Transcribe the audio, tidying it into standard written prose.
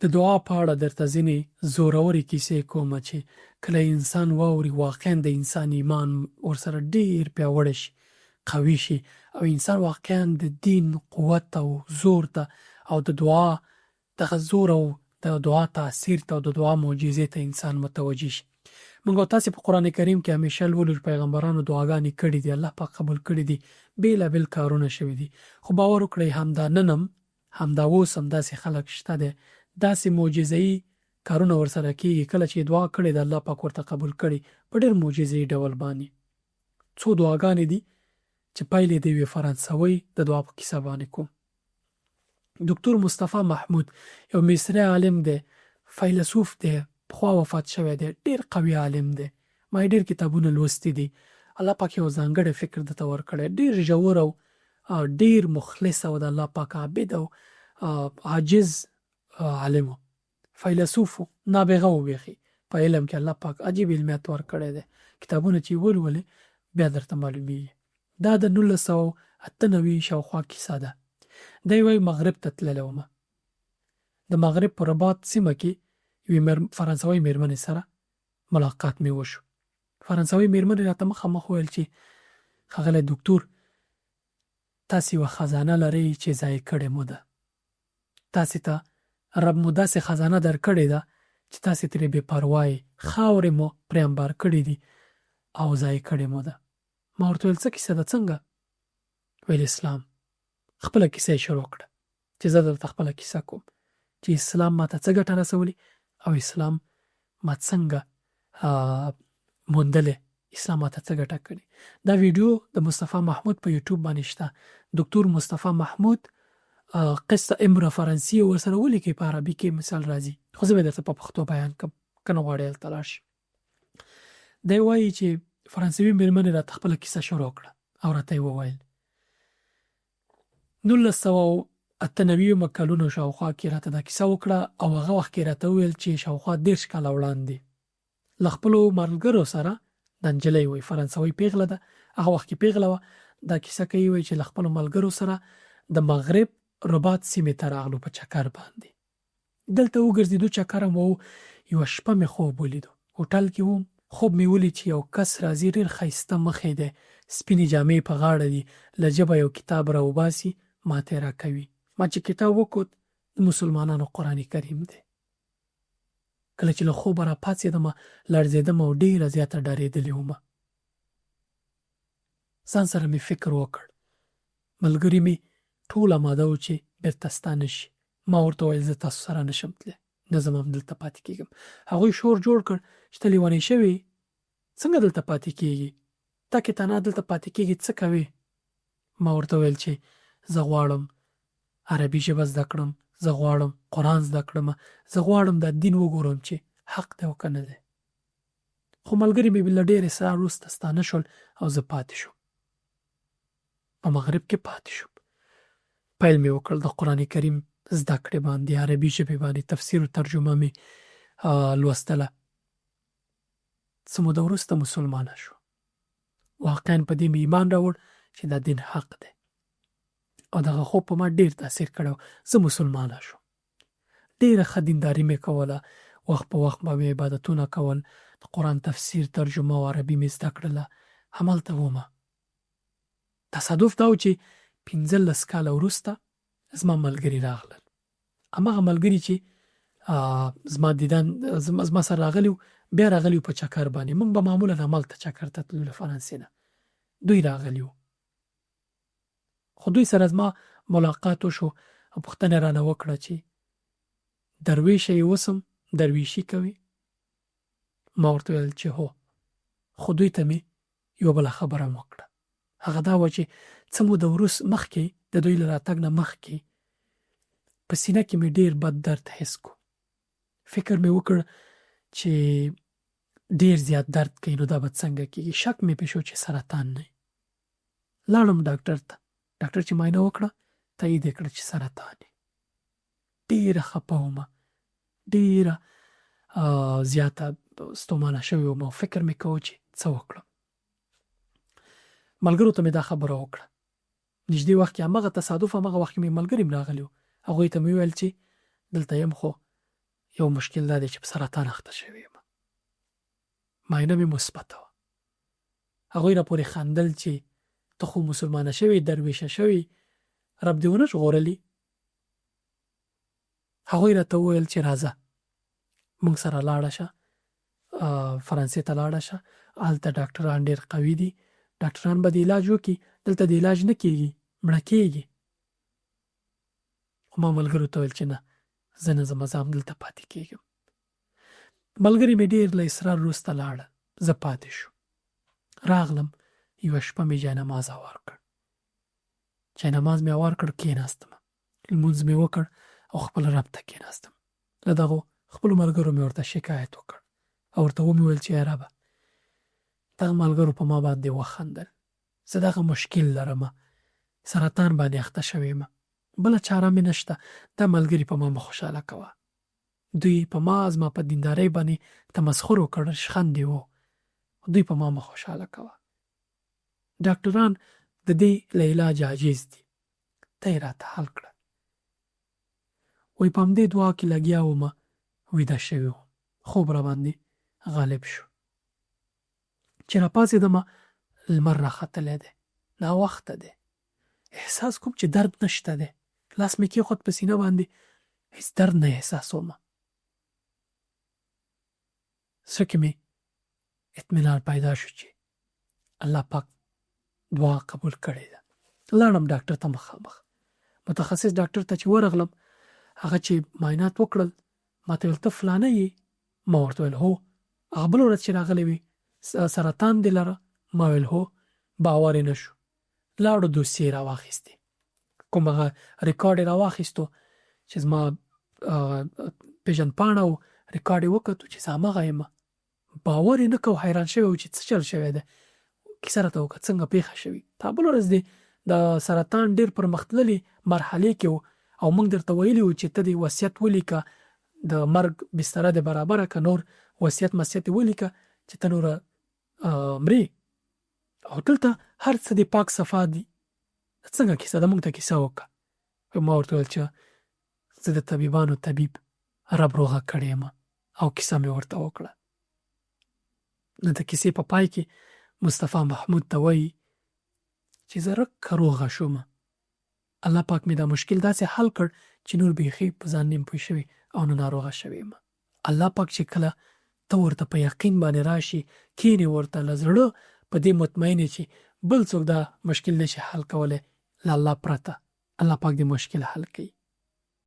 د دعا په اړه درته ځینې زورورې کیسې کومه چې کله انسان واوري واقعا د انسان ایمان ورسره ډیر پیاوړی شي، قوي شي، او انسان واقعا د دین قوت او زور ته او د دعا دغه زور او د دعا تاثیر ته او د دعا معجزې ته انسان متوجه شي. موږ او تاسې په قرآن کریم کې همیشه لولو چې پیغمبرانو دعاګانې کړي دي، الله پاک قبول کړي دي، بېلابېل کارونه شوي دي. خو باور وکړئ همدا نن همدا اوس هم داسې خلک شته دی، داسې معجزه‌ایي کارونه ورسره کېږي. کله چې دعا کړې ده الله پاک ورته قبول کړي په ډېر معجزه‌ایي ډول باندې. څو دعاګانې دي چې پایلې د یوې فرانسوۍ د دعا په کیسه باندې کوم. دکتور مصطفی محمود یو مصری عالم دی، فیلسوف دی، پخوا وفات شوی دی، ډېر قوي عالم دی. ما یې ډېر کتابونه لوستي دي. الله پاک یو ځانګړی فکر دته ورکړی، ډېر ژور او ډېر مخلص او د الله پاک عابد او عاجز عالم و، فیلسوف و، نابغه و. بیخي په علم کې الله پاک عجیب علمیت ورکړی دی. کتابونه چې ولولې بیا درته معلومیږي. دا د 1998 شاوخوا کیسه ده. دی وایي مغرب ته تللی وم. د مغرب په رباط سیمه کې یوې فرانسوۍ مېرمنې سره ملاقات مې وشو. فرانسوۍ مېرمنې راته مخامخ وویل چې ښاغلی دکتور، تاسې یوه خزانه لرئ چې ضایع کړې مو ده. تاسې ته رب مو داسې خزانه درکړې ده چې تاسې ترې بې پروا یې، خاورې مو پرې انبار کړي دي او ضایع کړې مو ده. ما ورته ویل څه کیسه ده، څنګه؟ ویل اسلام. خپله کیسه یې شروع کړه چې زه درته خپله کیسه کوم چې اسلام ما ته څه ګټه رسولې او اسلام ما څنګه موندلې، اسلام ما ته څه ګټه کړې. دا ویډیو د مصطفی محمود په یوټیوب باندې شته. دکتور مصطفی محمود قصه امره فرانسي ورسره ولیکئ، په عربي کې مثال راځي، خو زه به درته په پښتو بیان کړم که نه غواړئ هلته لاړ شئ. دی وایي چې فرانسوي مېرمنې راته خپله کیسه شروع کړه او راته یې وویل 1998 کلونو شاوخوا کې راته دا کیسه وکړه او هغه وخت کې راته وویل چې شاوخوا 30 کاله وړاندې له خپلو ملګرو سره، د نجلۍ وایي فرانسوۍ پیغله ده، هغه وخت کې پیغله وه، دا کیسه کوي وایي چې له خپلو ملګرو سره د مغرب رباط سیمې ته راغلو په چکر باندې. دلته وګرځېدو، چکر هم وو. یوه شپه مې خوب ولیدو، هوټل کې وم. خوب مې ولید چې یو کس راځي، ډېر ښایسته مخ یې دی، سپینې جامې په غاړه دي، له جبه یو کتاب راوباسي، ماته یې راکوي. ما چې کتاب وکوت، د مسلمانانو قرآن کریم دی. کله چې له خوبه راپاڅېدم لړزېدم او ډېره زیاته ډارېدلې وم. ځان سره مې فکر وکړ، ملګري مې ټول اماده و چې بېرته ستا نه شي. ما ورته وویل زه تاسو سره نشم تللی، نه زه هم دلته پاتې کېږم. هغوی شور جوړ کړ چې ته لیونی شوې، څنګه دلته پاتې کېږي، تا کې تنها دلته پاتې کېږي، څه کوې؟ ما ورته وویل چې زه غواړم عربي ژبه زده کړم، زه غواړم قرآن زده کړم، زه غواړم دا دین وګورم چې حق دی او که نه دی. خو ملګري مې له ډېر اصرار وروسته ستانه شول او زه پاتې شوم. په مغرب کې پاتې شوم. پیل مې وکړ د قرآن کریم زده کړې باندې، عربي ژبې باندې تفسیر او ترجمه مې لوستله. څه موده وروسته مسلمانه شو. واقعا په دې مې ایمان راوړ چې دا دین حق دی او دغه خوب په ما ډېر تاثیر کړی. زه مسلمانه شوم. ډېره ښه دینداري مې کوله، وخت په وخت به مې عبادتونه کول، د قرآن تفسیر، ترجمه او عربي مې زده کړله. همالته ومه. تصادف دا و چې 15 کاله وروسته زما ملګري راغلل. هماغه ملګري چې زما دیدن زما سره راغلي وو، بیا راغلي وو په چکر باندې. موږ به معمولا همالته چکر ته تلو له فرانسې نه. دوی راغلي وو. خو دوی سره زما ملاقات وشو او پوښتنه رانه وکړه چې درویشه یې اوس هم درویشي کوي؟ ما ورته ویل چې هو. خو دوی ته مې یوه بله خبره هم وکړه. هغه دا وه چې څه موده مخکې د دوی له راتګ نه مخکې په سینه کې مې ډېر بد درد حس کو. فکر مې وکړ چې ډېر زیات درد کوي، نو دا به څنګه کېږي. شک مې پې شو چې سرطان نه وي. لاړم ډاکټر ته. ډاکټر چې معاینه وکړه تایید یې کړه چې سرطان یې. ډېره خفه ومه، ډېره زیاته ستومانه شوې وم او فکر مې کوو چې څه وکړم. ملګرو ته مې دا خبره وکړه. نږدې وخت کې همغه تصادف، همغه وخت کې مې ملګري هم راغلي وو. هغوی ته مې وویل چې دلته یم، خو یو مشکل دا دی چې په سرطان اخته شوی یم. معاینه مې مثبته وه. هغوی را پورې خندل چې ته خو مسلمانه شوې، درویشه شوې، رب دې ونه ژغورلي. هغوی راته وویل چې راځه موږ سره لاړه شه، فرانسې ته لاړه شه، هلته ډاکټران ډېر قوي دي، ډاکټران به د علاج وکړي، دلته د علاج نه کېږي، مړه کېږي. خو ما ملګرو ته ویل چې نه، زه نه ځم، زه همدلته پاتې کېږم. ملګري مې ډېر له اصرار وروسته لاړه، زه پاتې شوم. راغلم، یوه شپه مې جاینماز هوار کړ. جاینماز مې هوار کړ، کېناستم، لمونځ مې وکړ او خپل رب ته کېناستم. له دغو خپلو ملګرو مې ورته شکایت وکړ او ورته ومې ویل چې ای ربه، دغه ملګرو په ما باندې وخندل، زه دغه مشکل لرم، سرطان باندې اخته شوی یم، بله چاره مې نشته، دا ملګري په ما مه خوشحاله کوه. دوی په ما زما په دیندارۍ باندې تمسخر وکړ، شخند یې و، دوی په ما مه خوشحاله کوه. ډاکټران د دې له علاج عاجز دي، ته یې راته حل کړه. وایي په همدې دعا کې لګیا وم، ویده شوی وم، خوب را باندې غالب شو. چې را پاڅېدم لمر راختلی دی، ناوخته دی، احساس کوم چې درد نشته دی. لاس مې کېښود په سینه باندې، هېڅ درد نه احساسوم. زړه کې مې اطمینان پیدا شو چې الله پاک دعا قبول کړې ده. لاړم ډاکټر ته مخامخ، متخصص ډاکټر ته چې ورغلم، هغه چې معاینات وکړل، ما ته ویل ته فلانه یې؟ ما ورته ویل هو. هغه بله ورځ چې راغلی وي سرطان دې لره؟ ما ویل هو. باور یې نه شو. لاړو دوسیې را واخیستې، کوم هغه ریکارډ یې را واخیستو چې زما پېژندپاڼه او ریکارډ یې وکتو چې زه همغه یم. باور یې نه کو، حیران شوی و چې څه چل شوی دی. کیسه راته وکړه څنګه پېښه شوې. تا بله ورځ دی د سرطان ډېر پرمختللې مرحلې کې و او موږ درته ویلي وو چې ته دې وصیت ولیکه، د مرګ بستره دې برابره که، نور وصیت مسیت یې ولیکه چې ته نوره مرې، او دلته هر څه دې پاک صفا دي. څنګه کیسه ده؟ موږ ته کیسه وکړه. ما ورته ویل چې زه د طبیبانو طبیب رب روغه کړی یم، او کیسه مې ورته وکړه. نو د کیسې په پای کې مصطفی محمود ته وایي چې زه رکه روغه شوم، الله پاک مې دا مشکل داسې حل کړ چې نور بیخي په ځان نیم پوه شوي او نه ناروغه شوی یم. الله پاک چې کله ته ورته په یقین باندې راشي، کینې ورته له زړه په دې مطمئن چې بل څوک دا مشکل نشي حل کولی له الله پرته، الله پاک دې مشکل حل کوي.